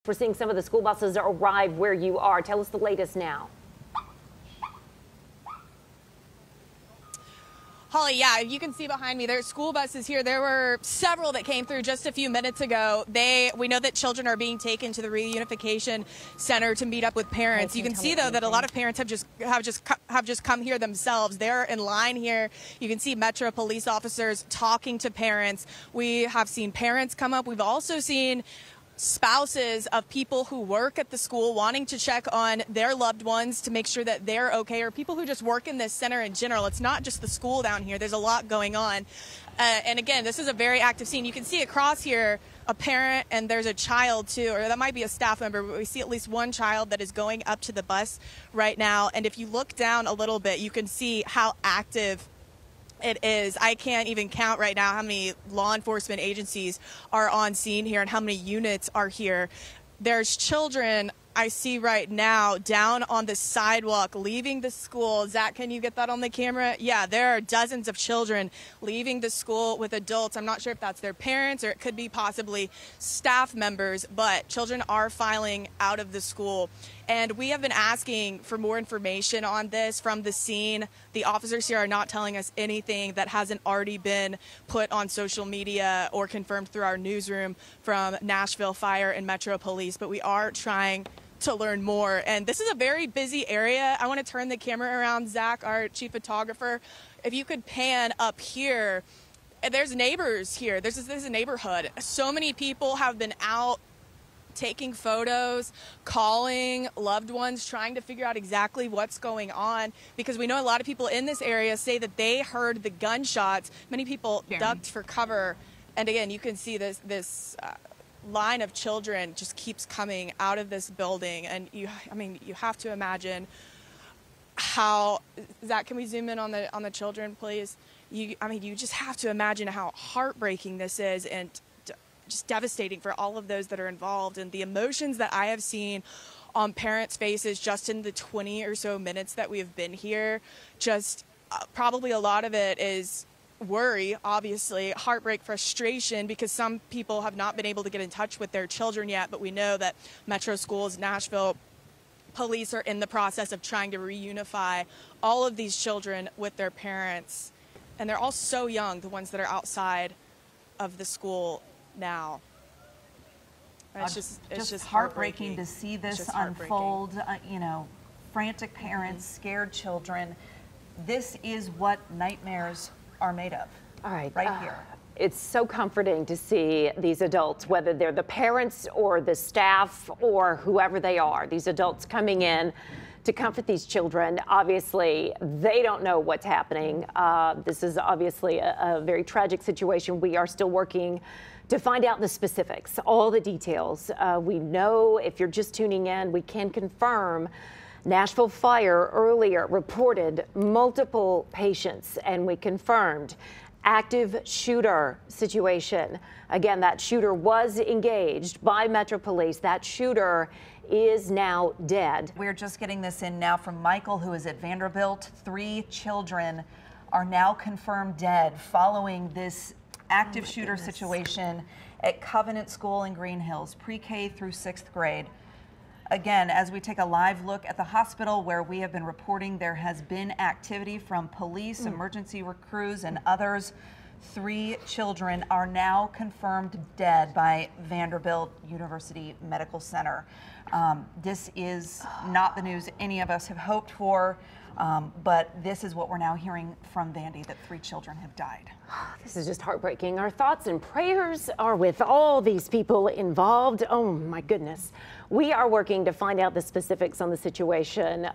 for seeing some of the school buses arrive where you are. Tell us the latest now. Holly, yeah, you can see behind me, there's school buses here. There were several that came through just a few minutes ago. We know that children are being taken to the reunification center to meet up with parents. You can see, though, that a lot of parents have just come here themselves. They're in line here. You can see Metro police officers talking to parents. We have seen parents come up. We've also seen spouses of people who work at the school wanting to check on their loved ones to make sure that they're okay, or people who just work in this center in general. It's not just the school down here. There's a lot going on. And again, this is a very active scene. You can see across here a parent and there's a child too, or that might be a staff member, but we see at least one child that is going up to the bus right now. And if you look down a little bit, you can see how active it is. I can't even count right now how many law enforcement agencies are on scene here and how many units are here. There's children I see right now down on the sidewalk leaving the school. Zach, can you get that on the camera? Yeah, there are dozens of children leaving the school with adults. I'm not sure if that's their parents or it could be possibly staff members, but children are filing out of the school. And we have been asking for more information on this from the scene. The officers here are not telling us anything that hasn't already been put on social media or confirmed through our newsroom from Nashville Fire and Metro Police, but we are trying to learn more. And this is a very busy area. I want to turn the camera around. Zach, our chief photographer, if you could pan up here. There's neighbors here. This is a neighborhood. So many people have been out taking photos, calling loved ones, trying to figure out exactly what's going on, because we know a lot of people in this area say that they heard the gunshots. Many people ducked for cover. And again, you can see this line of children just keeps coming out of this building. And you have to imagine how, Zach, can we zoom in on the children, please? You just have to imagine how heartbreaking this is and just devastating for all of those that are involved, and the emotions that I have seen on parents' faces just in the 20 or so minutes that we have been here. Just probably a lot of it is worry, obviously, heartbreak, frustration, because some people have not been able to get in touch with their children yet, but we know that Metro Schools, Nashville police are in the process of trying to reunify all of these children with their parents, and they're all so young, the ones that are outside of the school now. It's just heartbreaking to see this unfold. Frantic parents, scared children. This is what nightmares are made of. All right, right here. It's so comforting to see these adults, whether they're the parents or the staff or whoever they are, these adults coming in to comfort these children. Obviously, they don't know what's happening. This is obviously a very tragic situation. We are still working to find out the specifics, all the details. We know, if you're just tuning in, we can confirm Nashville Fire earlier reported multiple patients, and we confirmed active shooter situation. Again, that shooter was engaged by Metro Police. That shooter is now dead. We're just getting this in now from Michael, who is at Vanderbilt. 3 children are now confirmed dead following this active shooter situation at Covenant School in Green Hills, pre-K through 6th grade. Again, as we take a live look at the hospital where we have been reporting there has been activity from police, emergency crews, and others, 3 children are now confirmed dead by Vanderbilt University Medical Center. This is not the news any of us have hoped for. But this is what we're now hearing from Vandy, that 3 children have died. This is just heartbreaking. Our thoughts and prayers are with all these people involved. Oh my goodness. We are working to find out the specifics on the situation,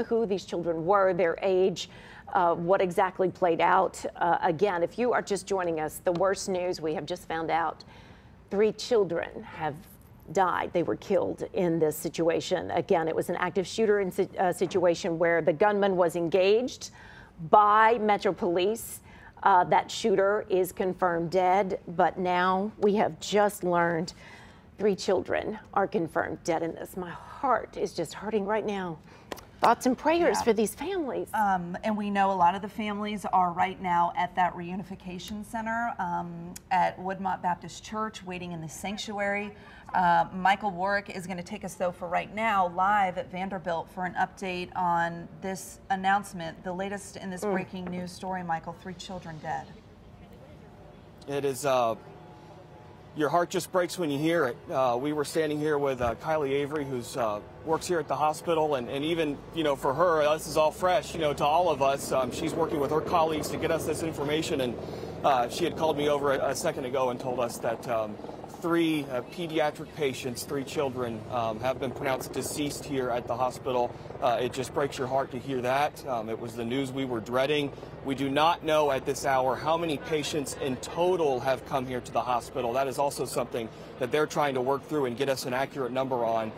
who these children were, their age, what exactly played out. Again, if you are just joining us, the worst news we have just found out, 3 children have died. They were killed in this situation. Again, it was an active shooter situation where the gunman was engaged by Metro Police. That shooter is confirmed dead, but now we have just learned 3 children are confirmed dead in this. My heart is just hurting right now. Thoughts and prayers for these families. And we know a lot of the families are right now at that reunification center at Woodmont Baptist Church, waiting in the sanctuary. Michael Warwick is going to take us, though, for right now, live at Vanderbilt for an update on this announcement, the latest in this breaking news story, Michael, 3 children dead. It is, your heart just breaks when you hear it. We were standing here with Kylie Avery, who's works here at the hospital, and even, you know, for her, this is all fresh, you know, to all of us. She's working with her colleagues to get us this information, and she had called me over a second ago and told us that 3 pediatric patients, 3 children, have been pronounced deceased here at the hospital. It just breaks your heart to hear that. It was the news we were dreading. We do not know at this hour how many patients in total have come here to the hospital. That is also something that they're trying to work through and get us an accurate number on.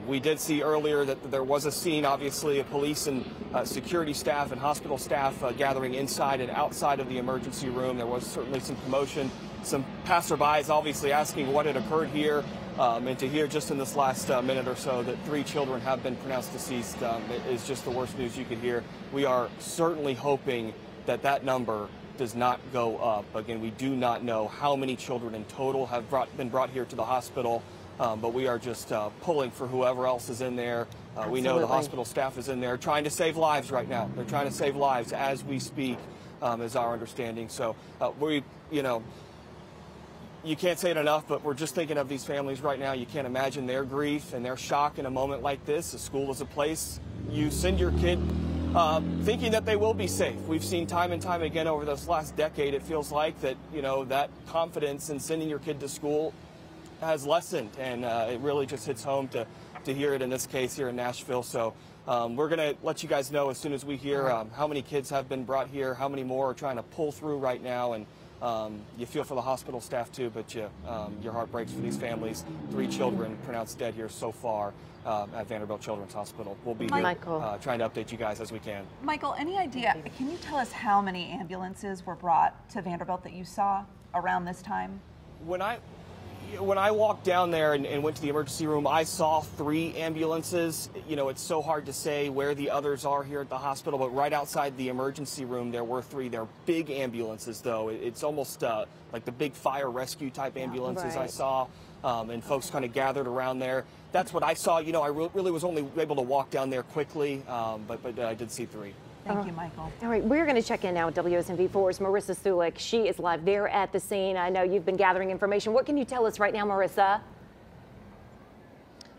We did see earlier that there was a scene, obviously, of police and security staff and hospital staff gathering inside and outside of the emergency room. There was certainly some commotion. Some passerbys obviously asking what had occurred here, and to hear just in this last minute or so that 3 children have been pronounced deceased is just the worst news you could hear. We are certainly hoping that that number does not go up. Again, we do not know how many children in total have been brought here to the hospital, but we are just pulling for whoever else is in there. We know the hospital staff is in there trying to save lives right now. They're trying to save lives as we speak, is our understanding. So you know, you can't say it enough, but we're just thinking of these families right now. You can't imagine their grief and their shock in a moment like this. A school is a place you send your kid thinking that they will be safe. We've seen time and time again over this last decade, it feels like, that, you know, that confidence in sending your kid to school has lessened, and it really just hits home to hear it in this case here in Nashville. So we're going to let you guys know as soon as we hear how many kids have been brought here, how many more are trying to pull through right now, and you feel for the hospital staff too, but your heart breaks for these families. 3 children pronounced dead here so far at Vanderbilt Children's Hospital. We'll be here trying to update you guys as we can. Michael, any idea, can you tell us how many ambulances were brought to Vanderbilt that you saw around this time? When I walked down there and went to the emergency room, I saw 3 ambulances. You know, it's so hard to say where the others are here at the hospital, but right outside the emergency room, there were 3. They're big ambulances, though. It's almost like the big fire rescue type ambulances I saw, and folks kind of gathered around there. That's what I saw. You know, I really was only able to walk down there quickly, but I did see 3. Thank you, Michael. All right, we're going to check in now with WSMV4's Marissa Sulik. She is live there at the scene. I know you've been gathering information. What can you tell us right now, Marissa?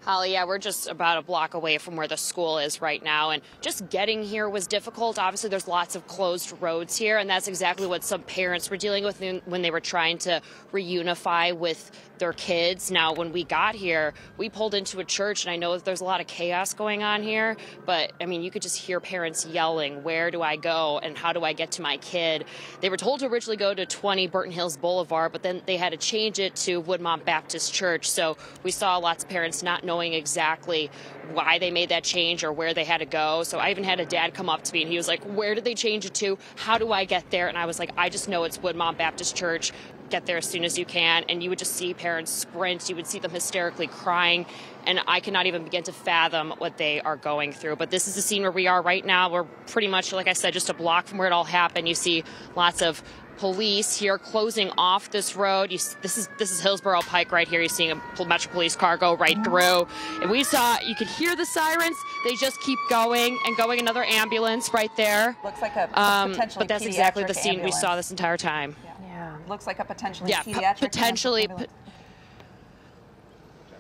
Holly, yeah, we're just about a block away from where the school is right now, and just getting here was difficult. Obviously, there's lots of closed roads here, and that's exactly what some parents were dealing with when they were trying to reunify with their kids. Now, when we got here, we pulled into a church, and I know that there's a lot of chaos going on here, but, I mean, you could just hear parents yelling, where do I go, and how do I get to my kid? They were told to originally go to 20 Burton Hills Boulevard, but then they had to change it to Woodmont Baptist Church, so we saw lots of parents not knowing exactly why they made that change or where they had to go. So I even had a dad come up to me and he was like, where did they change it to? How do I get there? And I was like, I just know it's Woodmont Baptist Church. Get there as soon as you can. And you would just see parents sprint. You would see them hysterically crying. And I cannot even begin to fathom what they are going through. But this is the scene where we are right now. We're pretty much, like I said, just a block from where it all happened. You see lots of police here closing off this road. This is Hillsborough Pike right here. You're seeing a Metro Police car go right through. And you could hear the sirens. They just keep going and going. Another ambulance right there. Looks like a potentially but that's exactly the scene we saw this entire time. Yeah. Looks like a potentially pediatric potentially.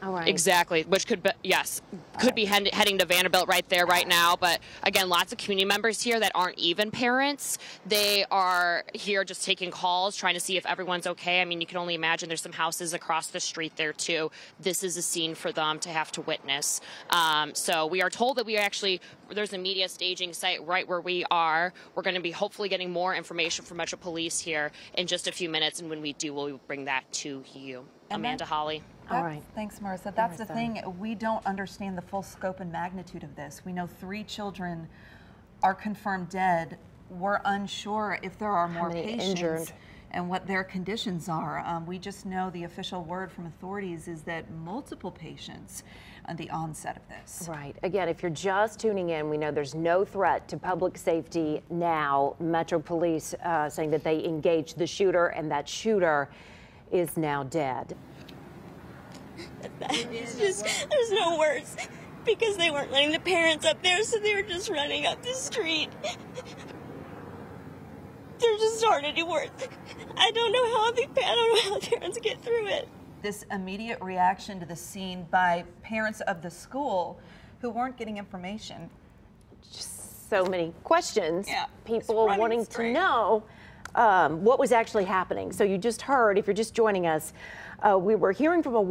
All right. Exactly, which could be, could be heading to Vanderbilt right there, right now. But again, lots of community members here that aren't even parents. They are here just taking calls, trying to see if everyone's okay. I mean, you can only imagine there's some houses across the street there too. This is a scene for them to have to witness. So we are told that there's a media staging site right where we are. We're going to be hopefully getting more information from Metro Police here in just a few minutes. And when we do, we'll bring that to you. Amanda, Holly. All right. Thanks, Marissa. That's the thing. We don't understand the full scope and magnitude of this. We know 3 children are confirmed dead. We're unsure if there are more patients. Injured. and what their conditions are. We just know the official word from authorities is that multiple patients at the onset of this. Right. Again, if you're just tuning in, we know there's no threat to public safety now. Metro Police saying that they engaged the shooter, and that shooter is now dead. It's just, there's no words, because they weren't letting the parents up there, so they were just running up the street. There just aren't any words. I don't know how the parents get through it. This immediate reaction to the scene by parents of the school who weren't getting information. Just so many questions. Yeah, people wanting to know what was actually happening. So you just heard, if you're just joining us, we were hearing from a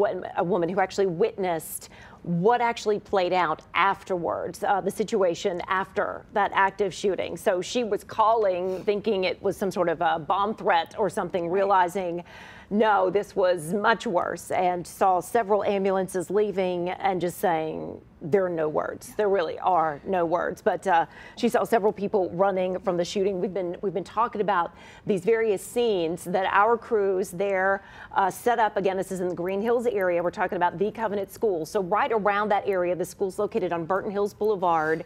woman who actually witnessed what actually played out afterwards, the situation after that active shooting. So she was calling thinking it was some sort of a bomb threat or something, realizing no, this was much worse, and saw several ambulances leaving and just saying there are no words. There really are no words. But she saw several people running from the shooting. We've been talking about these various scenes that our crews there set up. Again, this is in the Green Hills area. We're talking about the Covenant School. So right around that area, the school's located on Burton Hills Boulevard.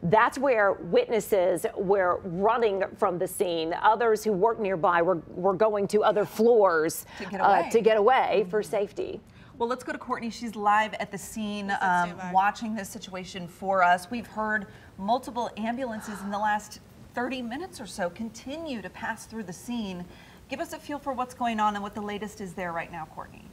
That's where witnesses were running from the scene. Others who worked nearby were going to other floors to get away for safety. Well, let's go to Courtney. She's live at the scene watching this situation for us. We've heard multiple ambulances in the last 30 minutes or so continue to pass through the scene. Give us a feel for what's going on and what the latest is there right now, Courtney.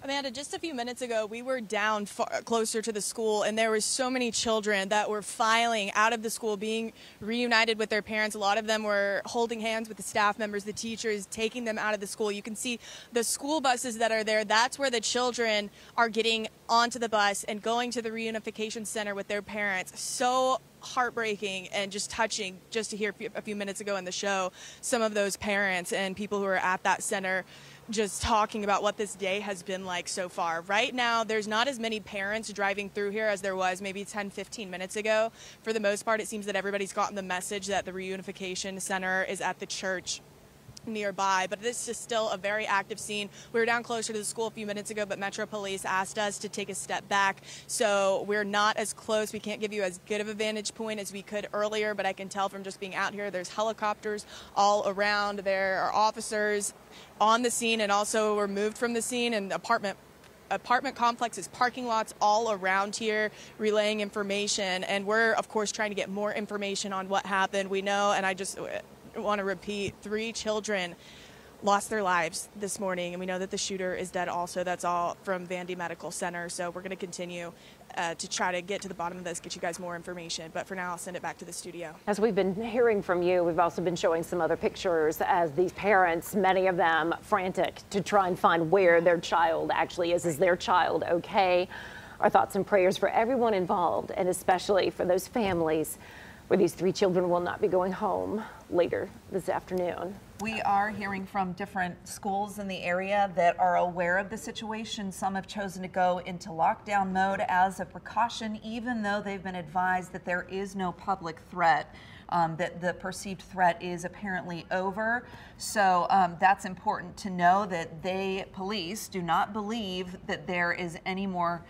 Amanda, just a few minutes ago, we were down closer to the school, and there were so many children that were filing out of the school, being reunited with their parents. A lot of them were holding hands with the staff members, the teachers, taking them out of the school. You can see the school buses that are there. That's where the children are getting onto the bus and going to the reunification center with their parents. So heartbreaking and just touching just to hear a few minutes ago in the show some of those parents and people who are at that center just talking about what this day has been like so far. Right now, there's not as many parents driving through here as there was maybe 10, 15 minutes ago. For the most part, it seems that everybody's gotten the message that the reunification center is at the church nearby, but this is still a very active scene. We were down closer to the school a few minutes ago, but Metro Police asked us to take a step back, so we're not as close. We can't give you as good of a vantage point as we could earlier, but I can tell from just being out here, there's helicopters all around. There are officers on the scene and also removed from the scene, and apartment complexes, parking lots all around here relaying information, and we're of course trying to get more information on what happened. We know, and I just want to repeat, 3 children lost their lives this morning, and we know that the shooter is dead also. That's all from Vandy Medical Center, so we're going to continue to try to get to the bottom of this, get you guys more information, but for now I'll send it back to the studio. As we've been hearing from you, we've also been showing some other pictures as these parents, many of them frantic to try and find where their child actually is. Is their child okay? Our thoughts and prayers for everyone involved, and especially for those families where these 3 children will not be going home later this afternoon. We are hearing from different schools in the area that are aware of the situation. Some have chosen to go into lockdown mode as a precaution, even though they've been advised that there is no public threat, that the perceived threat is apparently over. So that's important to know, that police do not believe that there is any more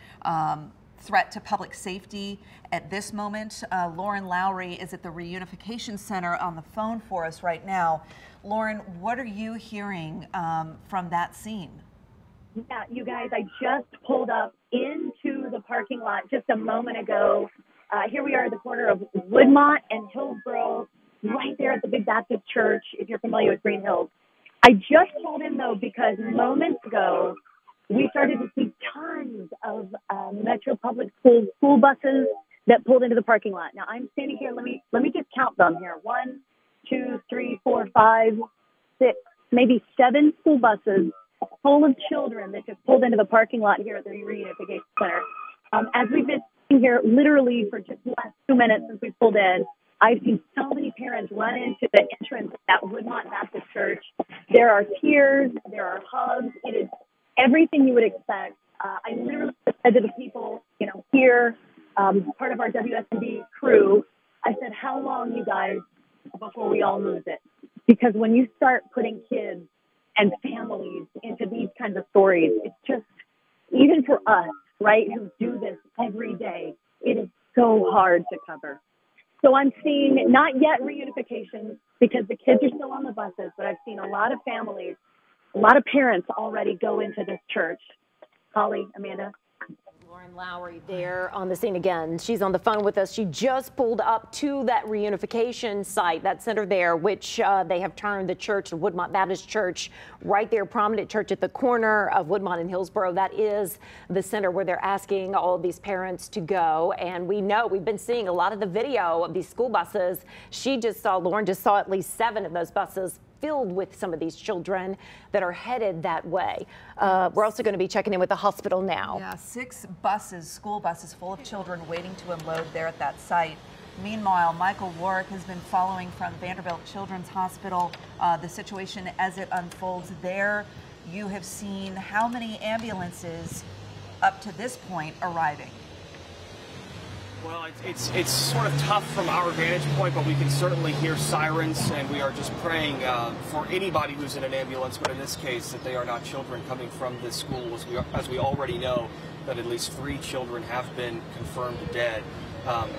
threat to public safety at this moment. Lauren Lowry is at the Reunification Center on the phone for us right now. Lauren, what are you hearing from that scene? Yeah, you guys, I just pulled up into the parking lot just a moment ago. Here we are at the corner of Woodmont and Hillsborough, right there at the Big Baptist Church, if you're familiar with Green Hills. I just pulled in, though, because moments ago, we started to see tons of Metro Public Schools school buses that pulled into the parking lot. Now, I'm standing here. Let me just count them here. 1, 2, 3, 4, 5, 6, maybe 7 school buses full of children that just pulled into the parking lot here at the Reunification Center. As we've been sitting here literally for just the last 2 minutes since we pulled in, I've seen so many parents run into the entrance of that Woodmont Baptist Church. There are tears. There are hugs. It is everything you would expect. I literally said to the people, here, part of our WSMV crew, I said, how long, you guys, before we all lose it? Because when you start putting kids and families into these kinds of stories, it's just, even for us, right, who do this every day, it is so hard to cover. So I'm seeing not yet reunification because the kids are still on the buses, but I've seen a lot of families, a lot of parents already go into this church. Holly, Amanda. Lauren Lowry there on the scene again. She's on the phone with us. She just pulled up to that reunification site, that center there, which they have turned the church, the Woodmont Baptist Church, right there, prominent church at the corner of Woodmont and Hillsborough. That is the center where they're asking all of these parents to go. And we know, we've been seeing a lot of the video of these school buses. Lauren just saw at least 7 of those buses filled with some of these children that are headed that way. We're also going to be checking in with the hospital now. Yeah, 6 buses, school buses full of children waiting to unload there at that site. Meanwhile, Michael Warwick has been following from Vanderbilt Children's Hospital the situation as it unfolds there. You have seen how many ambulances up to this point arriving? Well, it's sort of tough from our vantage point, but we can certainly hear sirens, and we are just praying for anybody who's in an ambulance, but in this case, that they are not children coming from this school, as we already know that at least 3 children have been confirmed dead.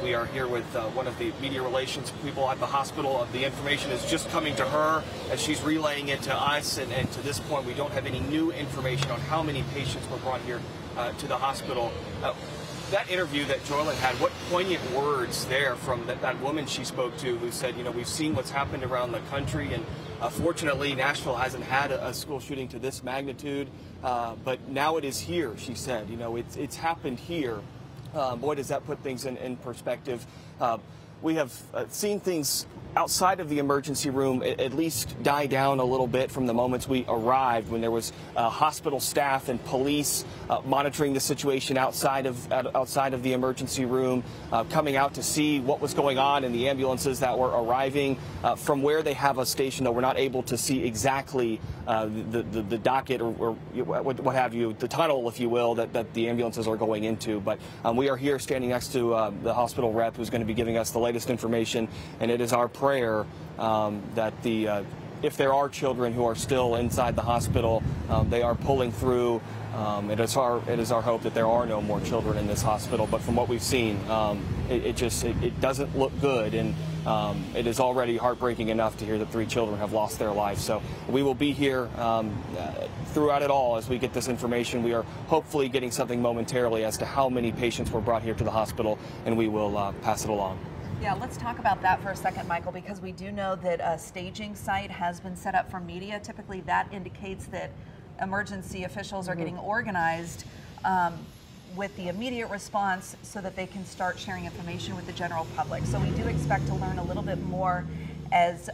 We are here with one of the media relations people at the hospital. The information is just coming to her as she's relaying it to us, and to this point, we don't have any new information on how many patients were brought here to the hospital. That interview that Joylyn had, what poignant words there from that woman she spoke to who said, you know, we've seen what's happened around the country, and fortunately Nashville hasn't had a school shooting to this magnitude, but now it is here, she said. You know, it's happened here. Boy, does that put things in perspective. We have seen things outside of the emergency room at least die down a little bit from the moments we arrived, when there was hospital staff and police monitoring the situation outside of the emergency room, coming out to see what was going on in the ambulances that were arriving. From where they have us stationed, though, we're not able to see exactly the docket or what have you, the tunnel, if you will, that the ambulances are going into. But we are here standing next to the hospital rep who's going to be giving us the latest information, and it is our prayer that if there are children who are still inside the hospital, they are pulling through. It is our hope that there are no more children in this hospital, but from what we've seen, it doesn't look good, and it is already heartbreaking enough to hear that 3 children have lost their life. So we will be here throughout it all as we get this information. We are hopefully getting something momentarily as to how many patients were brought here to the hospital, and we will pass it along. Yeah, let's talk about that for a second, Michael, because we do know that a staging site has been set up for media. Typically, that indicates that emergency officials are getting organized with the immediate response so that they can start sharing information with the general public. So we do expect to learn a little bit more as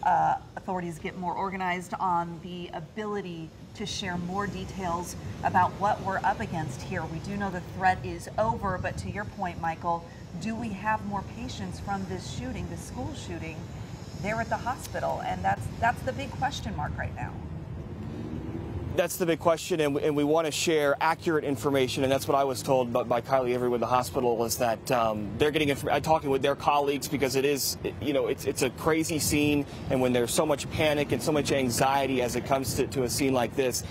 authorities get more organized on the ability to share more details about what we're up against here. We do know the threat is over, but to your point, Michael, do we have more patients from this shooting, this school shooting, there at the hospital? And that's the big question mark right now. That's the big question, and we want to share accurate information, and that's what I was told by Kylie Avery with the hospital, is that they're getting talking with their colleagues, because it is, you know, it's a crazy scene, and when there's so much panic and so much anxiety as it comes to a scene like this,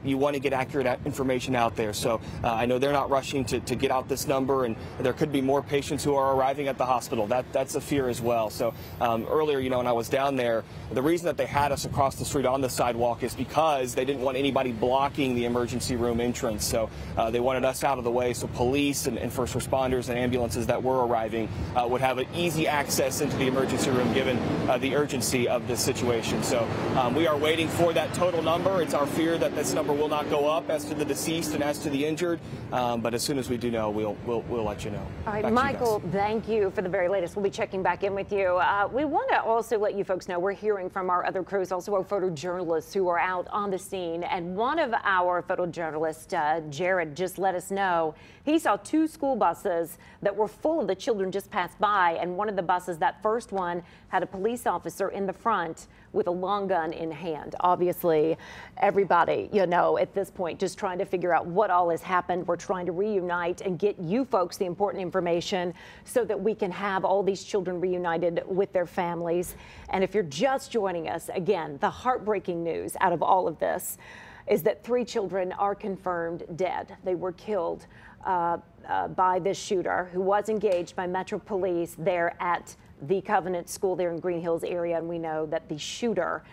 you want to get accurate information out there. So I know they're not rushing to get out this number, and there could be more patients who are arriving at the hospital. That's a fear as well. So earlier, you know, when I was down there, the reason that they had us across the street on the sidewalk is because they didn't want anybody blocking the emergency room entrance. So they wanted us out of the way so police and first responders and ambulances that were arriving would have an easy access into the emergency room, given the urgency of this situation. So we are waiting for that total number. It's our fear that this number will not go up as to the deceased and as to the injured. But as soon as we do know, we'll let you know. All right, Michael, thank you for the very latest. We'll be checking back in with you. We want to also let you folks know we're hearing from our other crews, also our photojournalists who are out on the scene. And one of our photojournalists, Jared, just let us know he saw 2 school buses that were full of the children just passed by. And one of the buses, that first one, had a police officer in the front with a long gun in hand. Obviously, everybody, you know, at this point, just trying to figure out what all has happened. We're trying to reunite and get you folks the important information so that we can have all these children reunited with their families. And if you're just joining us, again, the heartbreaking news out of all of this is that 3 children are confirmed dead. They were killed by this shooter who was engaged by Metro Police there at the Covenant School there in Green Hills area, and we know that the shooter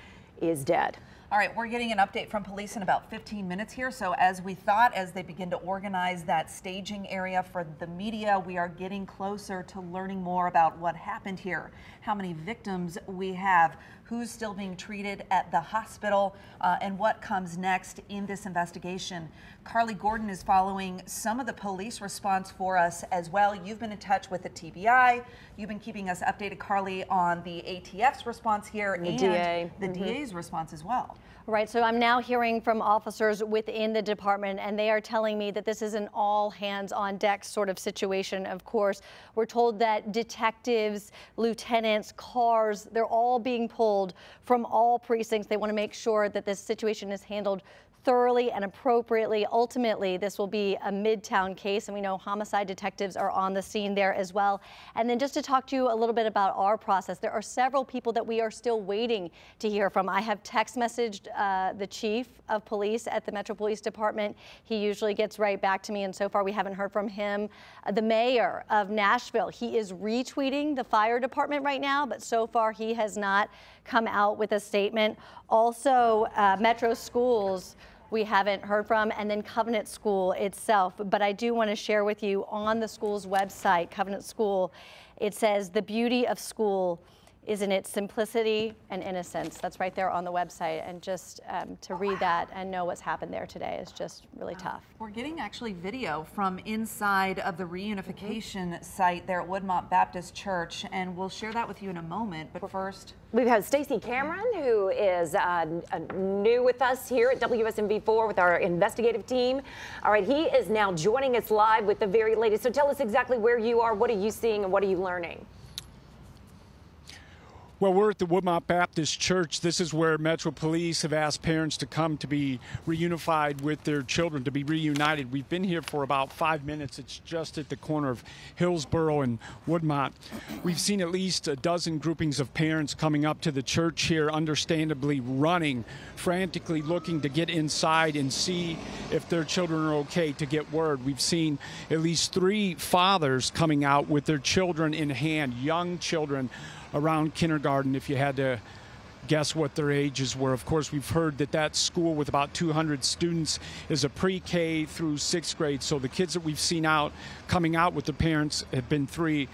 is dead. All right, we're getting an update from police in about 15 minutes here. So as we thought, as they begin to organize that staging area for the media, we are getting closer to learning more about what happened here, how many victims we have, who's still being treated at the hospital, and what comes next in this investigation. Carly Gordon is following some of the police response for us as well. You've been in touch with the TBI. You've been keeping us updated, Carly, on the ATF's response here and the DA's response as well. Right, so I'm now hearing from officers within the department, and they are telling me that this is an all hands on deck sort of situation. Of course, we're told that detectives, lieutenants, cars, they're all being pulled from all precincts. They want to make sure that this situation is handled thoroughly and appropriately. Ultimately, this will be a Midtown case, and we know homicide detectives are on the scene there as well. And then just to talk to you a little bit about our process, there are several people that we are still waiting to hear from. I have text messaged the chief of police at the Metro Police Department. He usually gets right back to me, and so far we haven't heard from him. The mayor of Nashville, he is retweeting the fire department right now, but so far he has not come out with a statement. Also, Metro Schools, we haven't heard from, and then Covenant School itself. But I do want to share with you on the school's website, Covenant School, it says the beauty of school is in its simplicity and innocence. That's right there on the website. And just to read that and know what's happened there today is just really tough. We're getting actually video from inside of the reunification site there at Woodmont Baptist Church, and we'll share that with you in a moment. But first, we have Stacey Cameron, who is new with us here at WSMV4 with our investigative team. All right, he is now joining us live with the very latest. So tell us exactly where you are, what are you seeing, and what are you learning? Well, we're at the Woodmont Baptist Church. This is where Metro Police have asked parents to come to be reunified with their children, to be reunited. We've been here for about 5 minutes. It's just at the corner of Hillsborough and Woodmont. We've seen at least a dozen groupings of parents coming up to the church here, understandably running, frantically looking to get inside and see if their children are okay, to get word. We've seen at least 3 fathers coming out with their children in hand, young children, around kindergarten, if you had to guess what their ages were. Of course, we've heard that that school with about 200 students is a pre-K through 6th grade. So the kids that we've seen out, coming out with the parents, have been 3,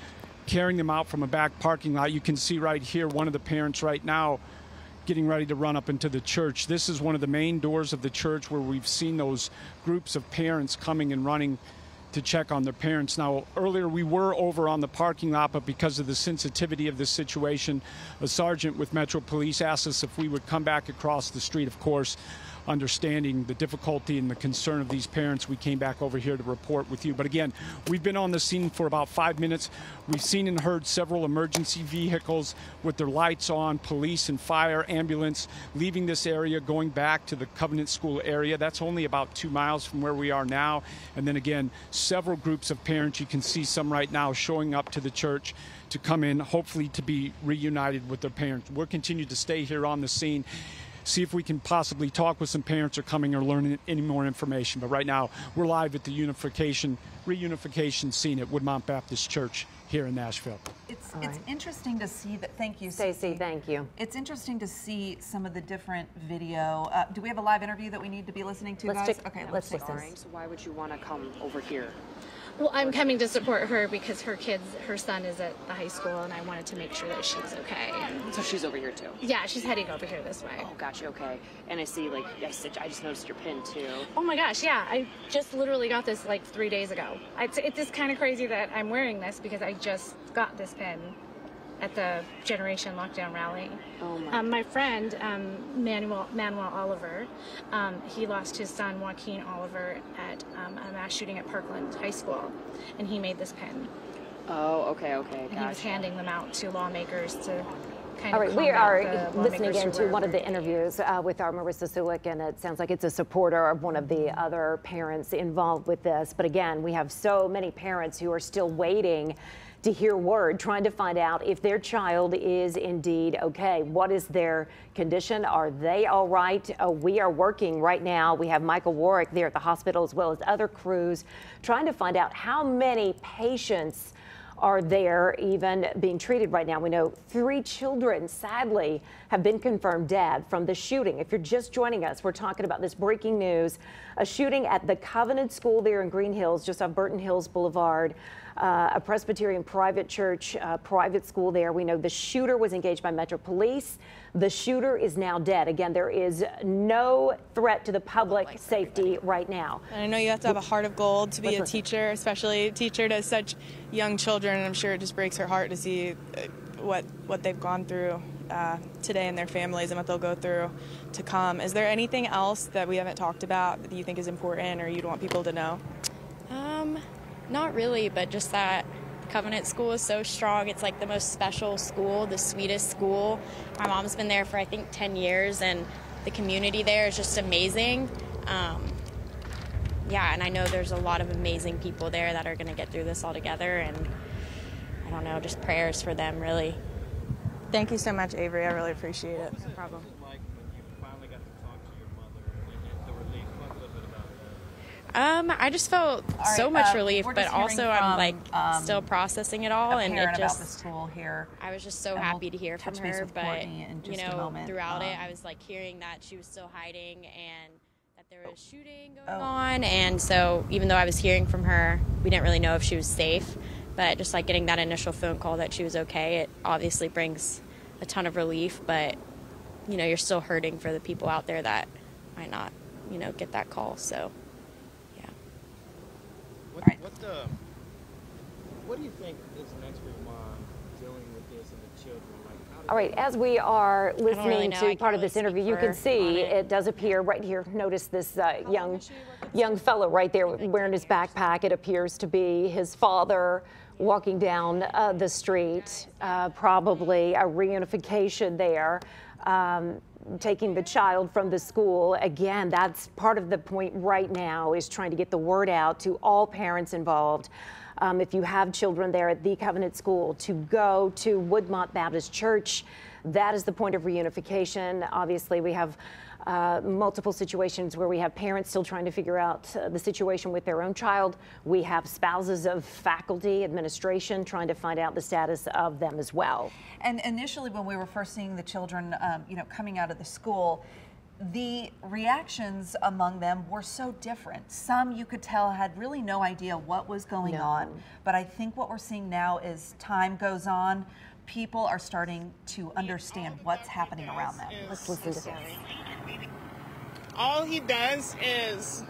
carrying them out from a back parking lot. You can see right here one of the parents right now getting ready to run up into the church. This is one of the main doors of the church where we've seen those groups of parents coming and running to check on their parents. Now, earlier we were over on the parking lot, but because of the sensitivity of this situation, a sergeant with Metro Police asked us if we would come back across the street. Of course, understanding the difficulty and the concern of these parents, we came back over here to report with you. But again, we've been on the scene for about 5 minutes. We've seen and heard several emergency vehicles with their lights on, police and fire, ambulance, leaving this area, going back to the Covenant School area. That's only about 2 miles from where we are now. And then again, several groups of parents, you can see some right now showing up to the church to come in, hopefully to be reunited with their parents. We'll continue to stay here on the scene, see if we can possibly talk with some parents or coming or learn any more information. But right now, we're live at the reunification scene at Woodmont Baptist Church here in Nashville. It's interesting to see that. Thank you, Stacey. Thank you. It's interesting to see some of the different video. Do we have a live interview that we need to be listening to, guys? Okay, let's take this. So why would you want to come over here? Well, I'm coming to support her because her son is at the high school, and I wanted to make sure that she's okay. So she's over here too? Yeah, she's heading over here this way. Oh, gotcha, okay. And I see, like, I just noticed your pin too. Oh my gosh, yeah. I just literally got this like 3 days ago. It's just kind of crazy that I'm wearing this because I just got this pin at the Generation Lockdown rally. Oh my. My friend, Manuel Oliver, he lost his son, Joaquin Oliver, at a mass shooting at Parkland High School, and he made this pin. Oh, okay, And he was handing them out to lawmakers to kind All of right, we are listening lawmakers who into were one of the working. interviews with our Marissa Sulik, and it sounds like it's a supporter of one of the other parents involved with this. But again, we have so many parents who are still waiting to hear word, trying to find out if their child is indeed okay. What is their condition? Are they all right? We are working right now. We have Michael Warwick there at the hospital, as well as other crews, trying to find out how many patients are there even being treated right now. We know 3 children, sadly, have been confirmed dead from the shooting. If you're just joining us, we're talking about this breaking news, a shooting at the Covenant School there in Green Hills, just off Burton Hills Boulevard, a Presbyterian private church, private school there. We know the shooter was engaged by Metro Police. The shooter is now dead. Again, there is no threat to the public safety right now. And I know you have to have a heart of gold to be a teacher, especially a teacher to such young children. And I'm sure it just breaks her heart to see what they've gone through today and their families and what they'll go through to come. Is there anything else that we haven't talked about that you think is important or you'd want people to know? Not really, but just that Covenant School is so strong. It's like the most special school, the sweetest school. My mom's been there for, I think, 10 years, and the community there is just amazing. Yeah, and I know there's a lot of amazing people there that are going to get through this all together, and I don't know, just prayers for them, really. Thank you so much, Avery. I really appreciate it. No problem. I just felt so much relief, but also I'm like still processing it all, and it just about the school here. I was just so happy to hear from her, but you know, moment. throughout it, I was like hearing that she was still hiding and that there was shooting going on, and so even though I was hearing from her, we didn't really know if she was safe, but just like getting that initial phone call that she was okay, it obviously brings a ton of relief, but you know, you're still hurting for the people out there that might not, you know, get that call, so. What do you think is next for your mom dealing with this and the children? Like, all right, as we are listening to part of this interview, you can see it does appear right here. Notice this young fellow right there wearing his backpack. It appears to be his father walking down the street, probably a reunification there. Taking the child from the school. Again, that's part of the point right now, is trying to get the word out to all parents involved. If you have children there at the Covenant School, to go to Woodmont Baptist Church. That is the point of reunification. Obviously, we have multiple situations where we have parents still trying to figure out the situation with their own child. We have spouses of faculty, administration trying to find out the status of them as well. And initially, when we were first seeing the children, you know, coming out of the school, the reactions among them were so different. Some you could tell had really no idea what was going on. But I think what we're seeing now is time goes on, people are starting to understand what's happening around them. Let's listen to this. All he does is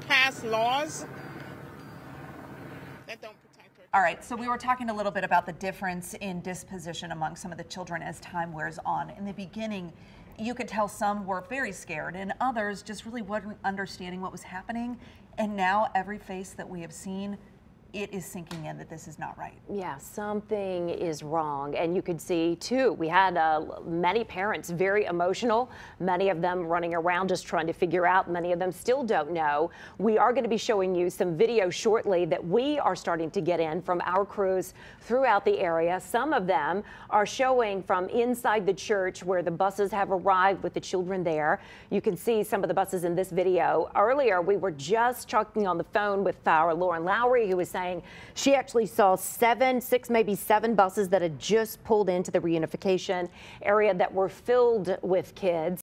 pass laws that don't protect her. All right, so we were talking a little bit about the difference in disposition among some of the children as time wears on. In the beginning, you could tell some were very scared and others just really weren't understanding what was happening. And now every face that we have seen, it is sinking in that this is not right. Yeah, something is wrong. And you could see, too, we had many parents very emotional, many of them running around just trying to figure out. Many of them still don't know. We are going to be showing you some video shortly that we are starting to get in from our crews throughout the area. Some of them are showing from inside the church where the buses have arrived with the children there. You can see some of the buses in this video. Earlier, we were just talking on the phone with our Lauren Lowry, who was saying she actually saw 6, maybe 7 buses that had just pulled into the reunification area that were filled with kids.